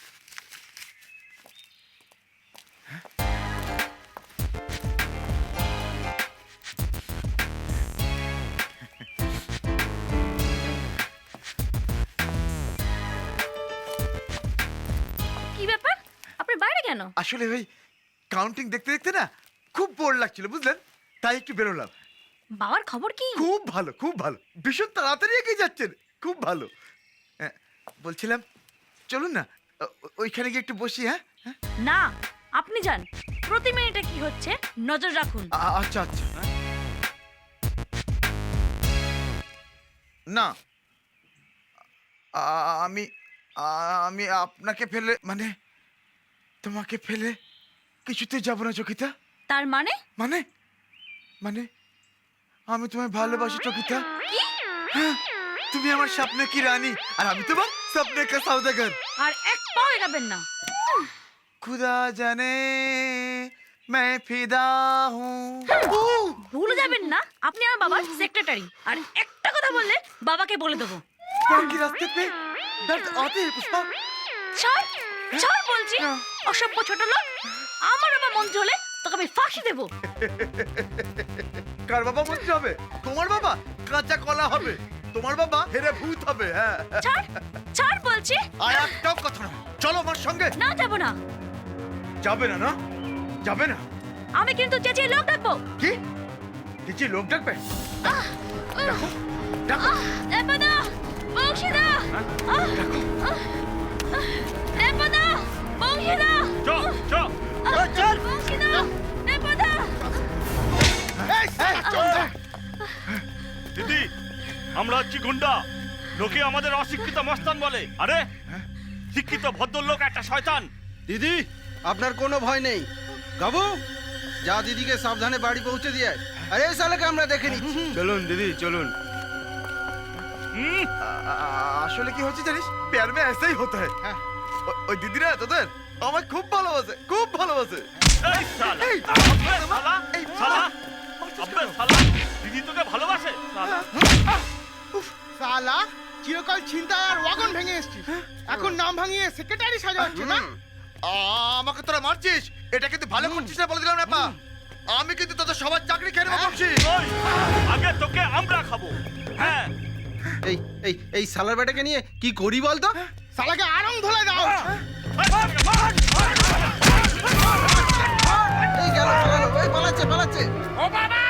কি ব্যাপার, আপনি বাইরে কেন? আসলে ওই কাউন্টিং দেখতে দেখতে না খুব বোর লাগছিল বুঝলেন, তাই একটু বেরোলাম। বাবার খবর কি? খুব ভালো খুব ভালো, ভীষণ তাড়াতাড়ি এগিয়ে যাচ্ছেন, খুব ভালো। বলছিলাম চলুন না ওইখানে গিয়ে একটু বসি। হ্যাঁ না, আপনি যান। প্রতি মিনিটে কি হচ্ছে নজর রাখুন। আচ্ছা আচ্ছা। না আমি আমি আপনাকে ফেলে, মানে তোমাকে ফেলে কিছুতে যাব না চকিতা। তার মানে? মানে মানে আমি তোমায় ভালোবাসি চকিতা। হ্যাঁ, তুমি আমার স্বপ্নে কি রানী আর আমি তোমার স্বপ্নে কা সওদাগর। আর এক পাও এগাবেন না। খুদা জানে मैं फिदा हूँ। ভুলে যাবেন না আপনি আমার বাবার সেক্রেটারি। আর একটা কথা বললে বাবাকে বলে দেবো। प्यार के रास्ते पे दर्द आते हैं पुष्पा। ছাড় ছাড় বলছি, অসভ্য ছোট লোক। আমার বাবা মন্ত্রী হলে তোকে আমি ফাঁসি দেবো। কার বাবা মন্ত্রী হবে? তোমার বাবা কাঁচা কলা হবে, তোমার বাবা হেরে ভূত হবে। হ্যাঁ ছাড় ছাড় বলছি। আর একটাও কথা না, চলো আমার সঙ্গে। না যাবো না। যাবে না? না যাবে না? আমি কিন্তু চেঁচিয়ে লোক ডাকবো। কি চেঁচিয়ে লোক ডাকবে? দেখো দেখো এপাদা বংশীদা, এপাদা বংশীদা, চল চল চল বংশীদা, এপাদা। দিদি, আমরা হচ্ছি গুন্ডা। লোকে আমাদের অশিক্ষিত মস্তান বলে, আরে শিক্ষিত ভদ্রলোক একটা শয়তান। দিদি, আপনার কোনো ভয় নেই। গাবু, যা দিদিকে সাবধানে বাড়ি পৌঁছে দিয়ে। আরে সালাকে আমরা দেখে নিচ্ছি। চলুন দিদি চলুন। আসলে কি হচ্ছে জানিস, প্যার মে ऐसा ही होता है। ওই দিদিরা তোদের আমার খুব ভালোবাসে, খুব ভালোবাসে। এই শালা, আব্বে শালা, শালা, আব্বে শালা, দিদি তোকে ভালোবাসে শালা। সালা চিরকাল চিন্তা আর ওয়াগন ভেঙে এসেছিস, এখন নাম ভাঙিয়ে সেক্রেটারি সাজা হচ্ছে না? আমাকে তোরা মারছিস, এটা কিন্তু ভালো করছিস না বলে দিলাম না পা। আমি কিন্তু তোদের সবার চাকরি খেয়ে নেবো ভাবছি। ওই, আগে তোকে আমরা খাবো। হ্যাঁ, এই সালার বেটাকে নিয়ে কি করি বলতো? সালাকে আরং ধরে দাও। এই গেল গেল, ওই পালাচ্ছে পালাচ্ছে। ও বাবা!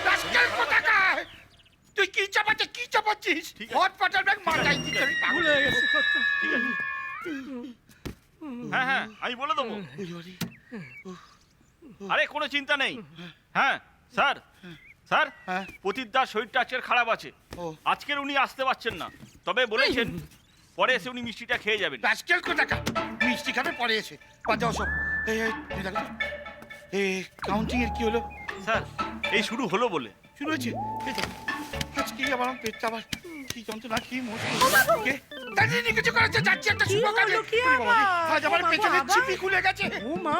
রাস্কেল কোথাকার! তুই কি চাপাচ্ছিস? হট পাটার ব্যাগ মাথায় দিতে আমি পাগল হয়ে গেছি। ঠিক আছে। হ্যাঁ হ্যাঁ, আমি বলে দেবো। আরে কোনো চিন্তা নেই। হ্যাঁ স্যার, স্যার, প্রতীকদার শরীরটা আজকের খারাপ আছে, আজকের উনি আসতে পারছেন না, তবে বলেছেন পরে এসে উনি মিষ্টিটা খেয়ে যাবেন। রাস্কেল কোথাকার! মিষ্টি খাবে পরে এসে। বাজাও সব। এই তুই দেখো তো। এই কাউন্টিং এর কি হলো? স্যার, এই শুরু হলো বলে। শুরু হয়েছে? এই তো আজকে আবার আমার পেটটা আবার কি যন্ত্রণা, কি মুশকিল। কে দাঁড়িয়ে কিছু করাচ্ছে, যাচ্ছি একটা শুভ কাজে। আজ আমার পেছনে ছিপি খুলে গেছে। ও মা,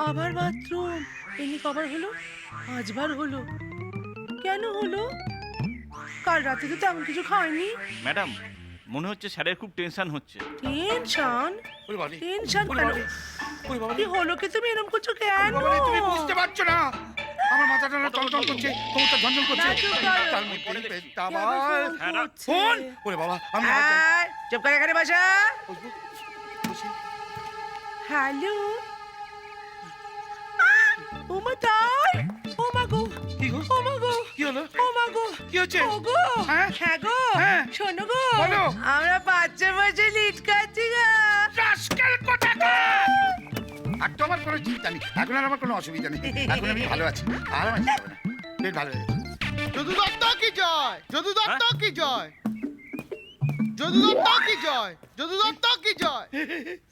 আবার বাথরুম এমনি কবার হলো, আজবার হলো। কেন হলো? কাল রাতে তো তেমন কিছু খাইনি। ম্যাডাম, মনে হচ্ছে স্যারের খুব টেনশন হচ্ছে। টেনশন? ওরে বাবা, টেনশন ওরে কেন? বাবা, ওরে বাবা, কি হলো কি তুমি এরকম করছো কেন? ওরে বাবা, তুমি বুঝতে পারছো না, আমার মাথাটা না টনটন করছে, কোমরটা ঝনঝন করছে, তার মধ্যে পেটটা আমার। ফোন! ওরে বাবা, আমি চুপ করে এখানে বসা। হ্যালো, ও মা তাই, ও মা গো, কি গো? ও মা গো, কি হলো? ও মা গো, কি হচ্ছে? ও গো, হ্যাঁ? হ্যাঁ গো, হ্যাঁ? শোনো গো, বলো। আমরা বাচ্চা বসে লিট খাচ্ছি গো। রাস্কেল কোথাকার! আর তো আমার কোনো চিন্তা নেই, এখন আর আমার কোনো অসুবিধা নেই, এখন আমি ভালো আছি, আর আমার চিন্তা নেই, বেশ ভালো হয়ে গেছে। যদু দত্ত কি জয়, যদু দত্ত কি জয়, যদু দত্ত কি জয়, যদু দত্ত কি জয়।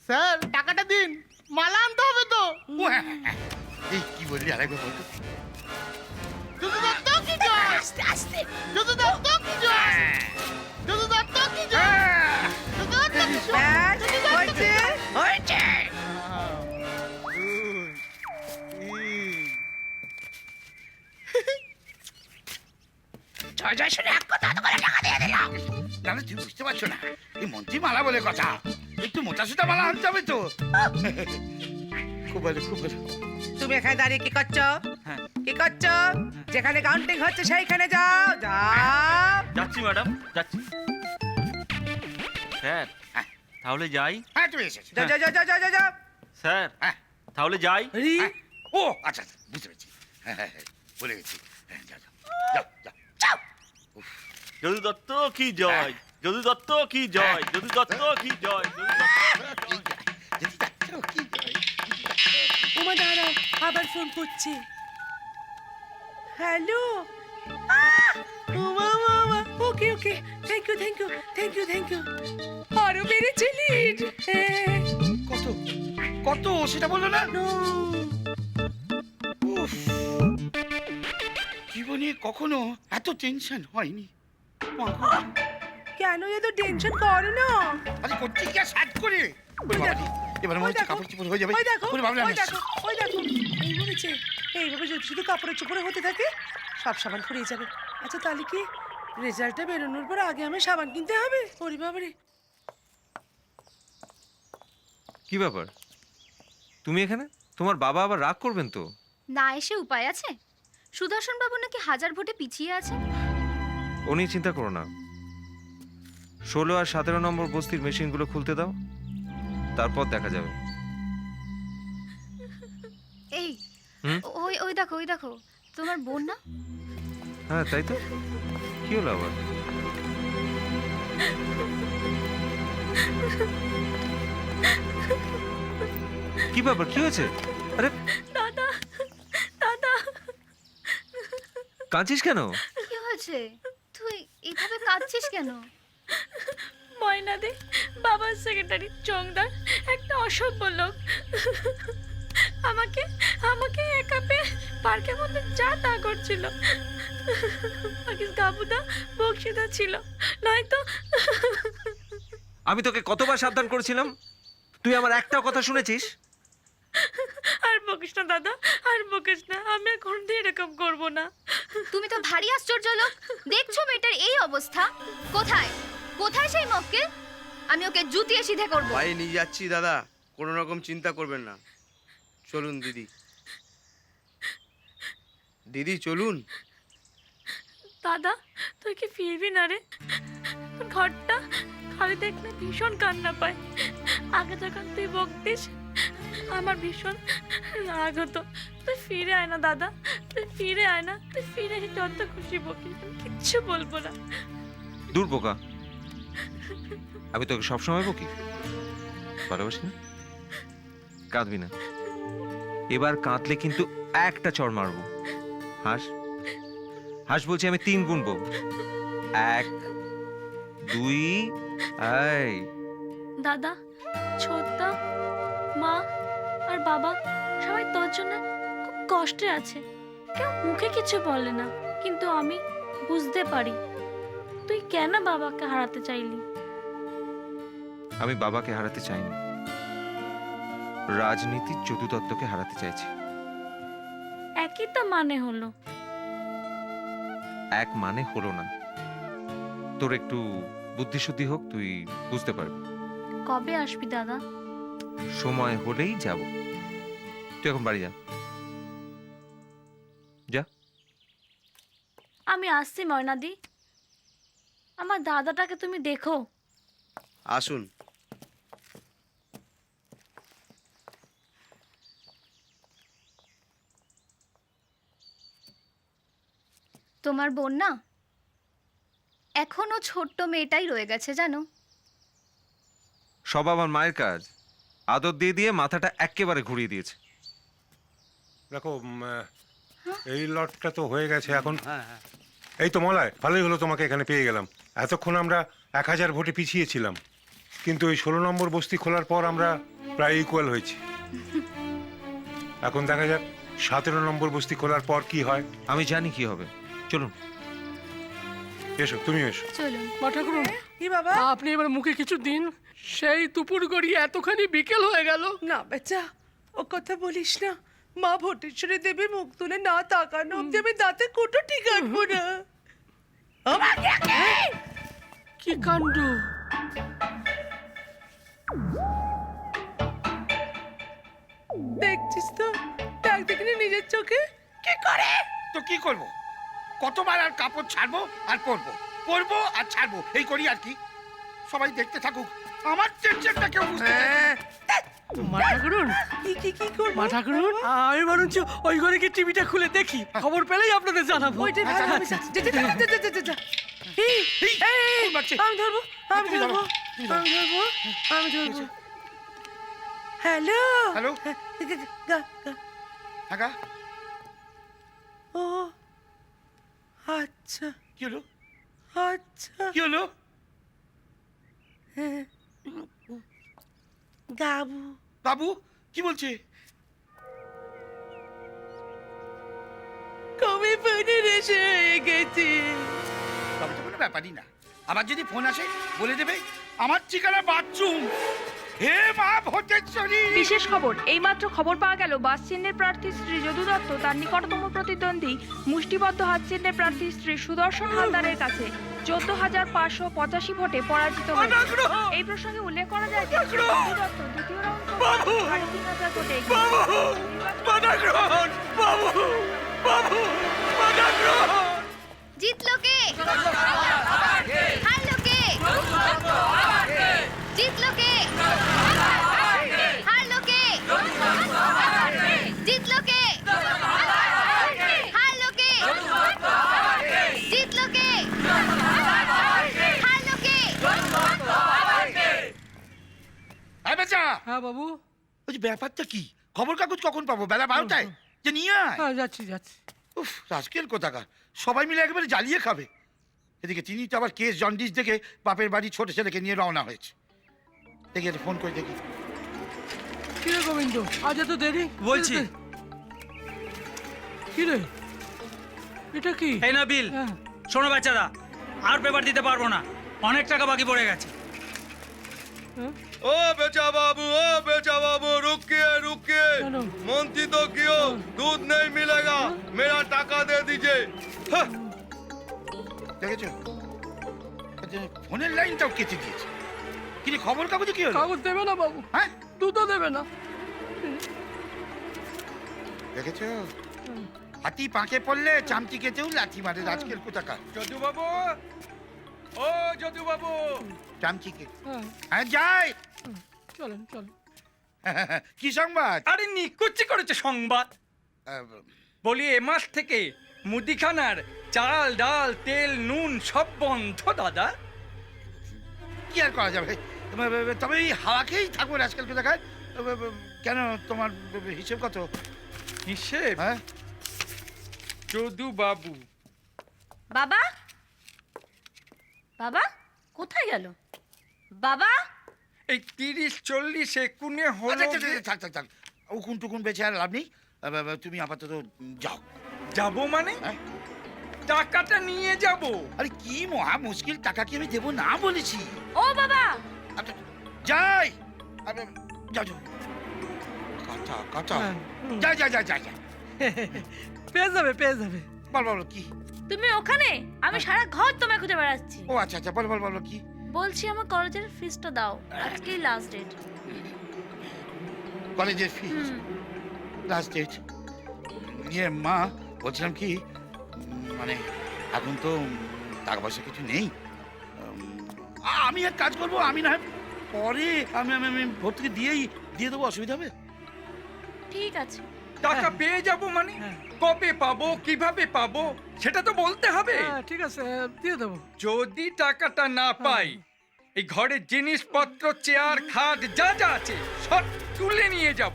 স্যার টাকাটা দিন, মালা আনতে হবে তো। ও হ্যাঁ, হ্যাঁ, এই কি বললি আরেকবার বলতো? যদু দত্ত কি জয়, আস্তে আস্তে, যদু দত্ত কি জয়, যদু দত্ত কি জয়, যদু দত্ত কি জয়। হয়েছে হয়েছে। জয় জয় শুনে এক কথা তো করে টাকা দিয়ে দিলাম। না না, তুই বুঝতে পারছো না, এই মন্ত্রী মালা বলে কথা, একটু মোটা সুটা মালা আনতে হবে তো। খুব ভালো, খুব ভালো। তুমি এখানে দাঁড়িয়ে কি করছো? কি করছো? যেখানে কাউন্টিং হচ্ছে সেইখানে যাও, যাও। যাচ্ছি ম্যাডাম, যাচ্ছি। স্যার, তাহলে যাই? হ্যাঁ, তুমি এসেছো। যাও যাও যাও যাও যাও যাও। স্যার, তাহলে যাই? ও আচ্ছা আচ্ছা, বুঝতে পেরেছি। হ্যাঁ হ্যাঁ হ্যাঁ, বলে গেছি। হ্যাঁ, যাও যাও যাও যাও। যদু দত্ত কি জয়, যদু দত্ত কি জয়, যদু দত্ত কি জয়, যদু দত্ত কি জয়। ওমা দাঁড়াও, আবার ফোন করছে। হ্যালো, ওমা মামা, okay okay, thank you thank you thank you thank you. আরো বেড়েছে লিড। কত কত সেটা বললো না? উফ, জীবনে কখনো এত টেনশন হয়নি। কেন এত টেনশন করো না? আরে করছি কি সাজ করে? এবার মনে হচ্ছে কাপড় চোপড় হয়ে যাবে। ওই দেখো, ওরে বাবা, ওই দেখো, ওই দেখো, এই বলেছে এইভাবে যদি শুধু কাপড়ে চোপড়ে হতে থাকে সব সাবান ফুরিয়ে যাবে। আচ্ছা তাহলে কি রেজাল্টটা বেরোনোর পর আগে আমি সাবান কিনতে হবে? ওরে বাবারে। কি ব্যাপার, তুমি এখানে? তোমার বাবা আবার রাগ করবেন তো? না এসে উপায় আছে? সুদর্শন বাবু নাকি 1000 ভোটে পিছিয়ে আছে। ও নিয়ে চিন্তা করো না, 16 আর 17 নম্বর বস্তির মেশিনগুলো খুলতে দাও, তারপর দেখা যাবে। এই ওই ওই দেখো, ওই দেখো, তোমার বোন না? হ্যাঁ তাই তো, কি হলো আবার? কি ব্যাপার, কি হয়েছে? আরে দাদা, দাদা, কাঁদছিস কেন? কি হয়েছে? তুই এইভাবে কাঁদছিস কেন? ময়নাদে বাবার সেক্রেটারি চংদার একটা অসভ্য লোক আমাকে আমাকে একা পেয়ে পার্কের মধ্যে যা তা করছিল। আকিস গাবুদা বক্সিদা ছিল, নয়তো আমি তোকে কতবার সাবধান করেছিলাম, তুই আমার একটাও কথা শুনেছিস? আর বকিস না দাদা, আর বকিস না, আমি আর কোনদিন এরকম করব না। তুমি তো ভারী আশ্চর্য লোক। দেখছো মেয়েটার এই অবস্থা। কোথায় কোথায় সেই মক্কেল? আমি ওকে জুতিয়ে সিধে করব। ভাই নিয়ে যাচ্ছি দাদা, কোনো রকম চিন্তা করবেন না। চলুন দিদি, দিদি চলুন। দাদা তুই কি ফিরবি না রে? ঘরটা খালি দেখলে ভীষণ কান্না পায়। আগে যখন তুই বকতিস আমার ভীষণ রাগ হতো। তুই ফিরে আয় না দাদা, তুই ফিরে আয় না। তুই ফিরে এসে যত খুশি বকিস, কিচ্ছু বলবো না। দূর বোকা, আমি তোকে সবসময় বকি? ভালোবাসি না? কাঁদবি না। এবার কাঁদলে কিন্তু একটা চড় মারবো। হাস হাস বলছি, আমি 3 গুনবো। 1 2 এই। দাদা, ছোটদা, মা আর বাবা সবাই তোর জন্য খুব কষ্টে আছে। কেউ মুখে কিছু বলে না, কিন্তু আমি বুঝতে পারি তুই কেন বাবাকে হারাতে চাইলি। আমি বাবাকে হারাতে চাইনি, রাজনীতির যদু দত্তকে হারাতে চাইছি। একই তো মানে হলো। এক মানে হলো না। তোর একটু বুদ্ধিশুদ্ধি হোক, তুই বুঝতে পারবি। কবে আসবি দাদা? সময় হলেই যাব। তুই এখন বাড়ি যা, যা। আমি আসছি ময়নাদি। আমার দাদাটাকে তুমি দেখো। আসুন। তোমার বোন না এখনো ছোট্ট মেয়েটাই রয়ে গেছে জানো। সব আমার মায়ের কাজ। আদর দিয়ে দিয়ে মাথাটা একেবারে ঘুরিয়ে দিয়েছে। দেখো, এই লটটা তো হয়ে গেছে এখন। এই তো মলয়, ভালোই হলো তোমাকে এখানে পেয়ে গেলাম। এতক্ষণ আমরা 1000 ভোটে পিছিয়েছিলাম, কিন্তু ওই 16 নম্বর বস্তি খোলার পর আমরা প্রায় ইকুয়াল হয়েছি। এখন দেখা যাক 17 নম্বর বস্তি খোলার পর কি হয়। আমি জানি কি হবে। চলুন, এসো, তুমি এসো। চলুন। মাথা করুন। কি বাবা? আপনি এবার মুখে কিছু দিন। সেই দুপুর গড়িয়ে এতখানি বিকেল হয়ে গেল। না বেচা, ও কথা বলিস না। মা ভোটেশ্বরী দেবী মুখ তুলে না তাকানো অব্দি আমি দাঁতে কুটো ঠিক আনবো না। কি কাণ্ড! দেখছিস তো, ডাক দেখিনি নিজের চোখে। কি করে? তো কি করব? কতবার আর কাপড় ছাড়বো আর পরবো, পরবো আর ছাড়বো, এই করি আর কি। সবাই দেখতে থাকুক, আমার টেনশনটা কেউ বুঝতে মাথা করুন, কি কি কি করব? মাথা করুন। আমি বরঞ্চ ওই ঘরে গিয়ে টিভিটা খুলে দেখি, খবর পেলেই আপনাদের জানাবো। ওইটাই ভালো হবে। যা, যা, যা, যা, যা, যা, যা, যা। এই, এই, আমি ধরবো, আমি ধরবো, আমি ধরবো, আমি ধরবো। হ্যালো হ্যালো, গা গা। আগা ও আচ্ছা, কি হলো? আচ্ছা, কি হলো? হ্যাঁ। গাবু বাবু কি বলছে? কবে ফোনের এসে হয়ে গেছে। তবে তো কোনো ব্যাপারই না। আবার যদি ফোন আসে বলে দেবে আমার ঠিকানা বাথরুম। হে মা ভোটেশ্বরী! বিশেষ খবর, এইমাত্র খবর পাওয়া গেল বাস চিহ্নের প্রার্থী শ্রী যদু দত্ত তার নিকটতম প্রতিদ্বন্দ্বী মুষ্টিবদ্ধ হাত চিহ্নের প্রার্থী শ্রী সুদর্শন হালদারের কাছে 14,585 ভোটে পরাজিত হয়েছে। এই প্রসঙ্গে উল্লেখ করা যায় যে শ্রী যদু দত্ত দ্বিতীয় রাউন্ড 3,500 ভোটে জিতলো কে? হারলো কে? জিতলো কে? হারলো কে? জিতলো কে? হারলো কে? জিতলো কে? হারলো কে? এই বেচা! হ্যাঁ বাবু। ওই যে ব্যাপারটা কি? খবর কাগজ কখন পাবো? বেলা 12টায়? যে নিয়ে আয়। হ্যাঁ যাচ্ছি যাচ্ছি। উফ, রাজকেল কোথাকার, সবাই মিলে একেবারে জ্বালিয়ে খাবে। এদিকে তিনি তো আবার কেস জন্ডিস দেখে বাপের বাড়ি ছোট ছেলেকে নিয়ে রওনা হয়েছে। দেখি ফোন করে দেখি। কি রে গোবিন্দ, আজ এত দেরি? বলছি। কি রে, এটা কি? এই না বিল। শোনো বাচ্চারা, আর পেপার দিতে পারবো না, অনেক টাকা বাকি পড়ে গেছে। ओ बेचा बाबू रुकिए मंत्री तो क्यों दूध नहीं मिलेगा मेरा टाका दे दीजिए দেখেছো ফোনের লাইনটাও কেটে দিয়েছে। কি রে, খবর কাগজে কি হলো? কাগজ দেবে না বাবু, হ্যাঁ দুধও দেবে না। দেখেছো, হাতি পাঁকে পড়লে চামচি কেটেও লাঠি মারে আজকের কোথাকার। যদু বাবু, ও যদু বাবু, চামচিকে হ্যাঁ যাই। চলেন চলেন। কি সংবাদ? আরে নিকুচি করেছে সংবাদ। বলি এ মাস থেকে মুদিখানার চাল ডাল তেল নুন সব বন্ধ দাদা। কি আর করা যাবে, তবে এই হাওয়াকেই থাকবো আজকাল কোথাকার। কেন, তোমার হিসেব কত? হিসেব? হ্যাঁ যদু বাবু। বাবা, বাবা কোথায় গেল বাবা? এই 30-40 একুনে হলো। থাক উকুন টুকুন বেঁচে আর লাভ নেই। তুমি আপাতত যাও। যাবো মানে? টাকাটা নিয়ে যাব। আরে কি মহা মুশকিল, টাকা কি আমি দেবো না বলেছি? ও বাবা, যাই। যাও কথা যাই। পেয়ে যাবে। বল কি? তুমি ওখানে, আমি সারা ঘর তোমায় খুঁজে বেড়াচ্ছি। ও আচ্ছা বল কি? বলছি আমার কলেজের ফিসটা দাও, আজকেই লাস্ট ডেট। কলেজের ফিস লাস্ট ডেট? ইয়ে মা, বলছিলাম কি, মানে এখন তো টাকা পয়সা কিছু নেই। আমি এক কাজ করবো, আমি না পরে আমি ভর্তুকি দিয়ে দেবো, অসুবিধা হবে? ঠিক আছে। টাকা পেয়ে যাব মানে কবে পাবো, কিভাবে পাবো সেটা তো বলতে হবে। ঠিক আছে, দিয়ে দেবো। যদি টাকাটা না পাই, এই ঘরের জিনিসপত্র চেয়ার খাট যা যা আছে সব তুলে নিয়ে যাব।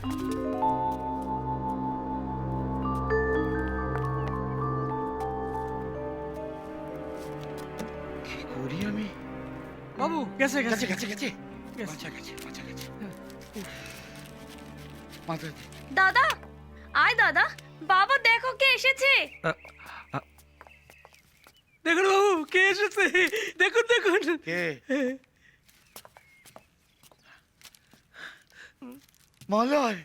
কি করি আমি? বাবু গেছে। দাদা, আয় দাদা, বাবা দেখো কে এসেছে। দেখুন বাবু, কে এসেছে, দেখুন। কে? মলয়।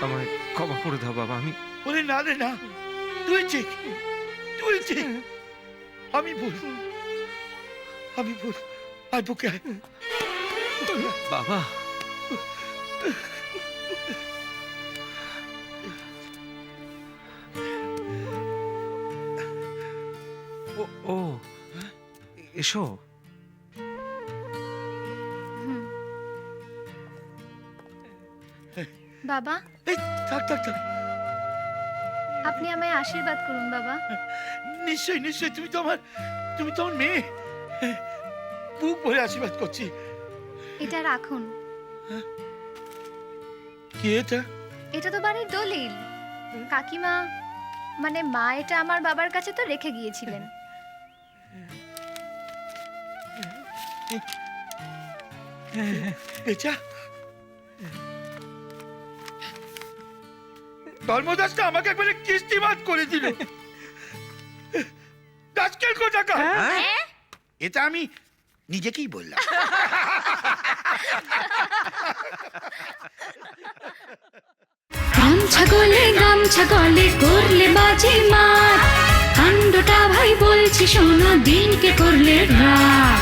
আমায় ক্ষমা করে দাও বাবা। আমি বলে না রে না, তুই ঠিক। আমি ভুল। আয় বুকে আয় বাবা। ও এসো। বাবা, থাক আপনি আমায় আশীর্বাদ করুন বাবা। নিশ্চয়ই, তুমি তো আমার মেয়ে। বুক ভরে আশীর্বাদ করছি। এটা রাখুন। কি এটা? এটা তো বাড়ির দলিল। কাকিমা মানে মা এটা আমার বাবার কাছে তো রেখে গিয়েছিলেন। বেচা ধর্মদাসটা আমাকে একবারে কিস্তিমাত করে দিল। আজকের টাকা এটা আমি নিজেকেই বললাম। গামছা গলে করলে বাজে মার, কাণ্ডটা ভাই বলছি শোনো, দিনকে করলে রাত।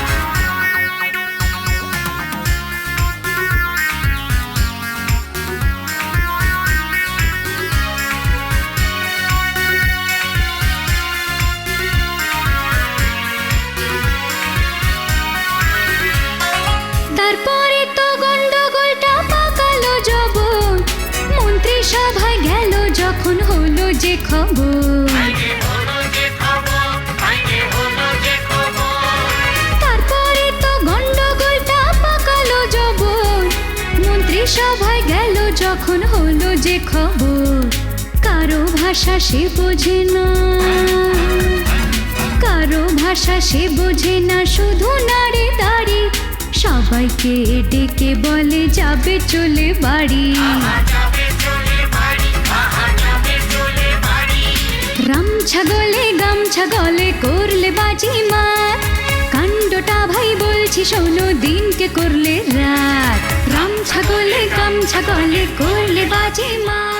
তারপরে তো গন্ডগোলটা পাকালো যবন, মন্ত্রী সভায় গেল যখন হলো যে খবর। তারপরে তো গন্ডগোলটা পাকালো যবন, মন্ত্রী সভায় গেল যখন হলো যে খবর। কারো ভাষা সে বোঝে না, কারো ভাষা সে বোঝে না, শুধু নাড়ে দাড়ি, সবাইকে ডেকে বলে যাবে চলে বাড়ি। রামছা গলে গামছা গলে করলে বাজি মাত, কাণ্ডটা ভাই বলছি শোনো, দিনকে করলে রাত। রামছা গলে গামছা গলে করলে বাজি মাত।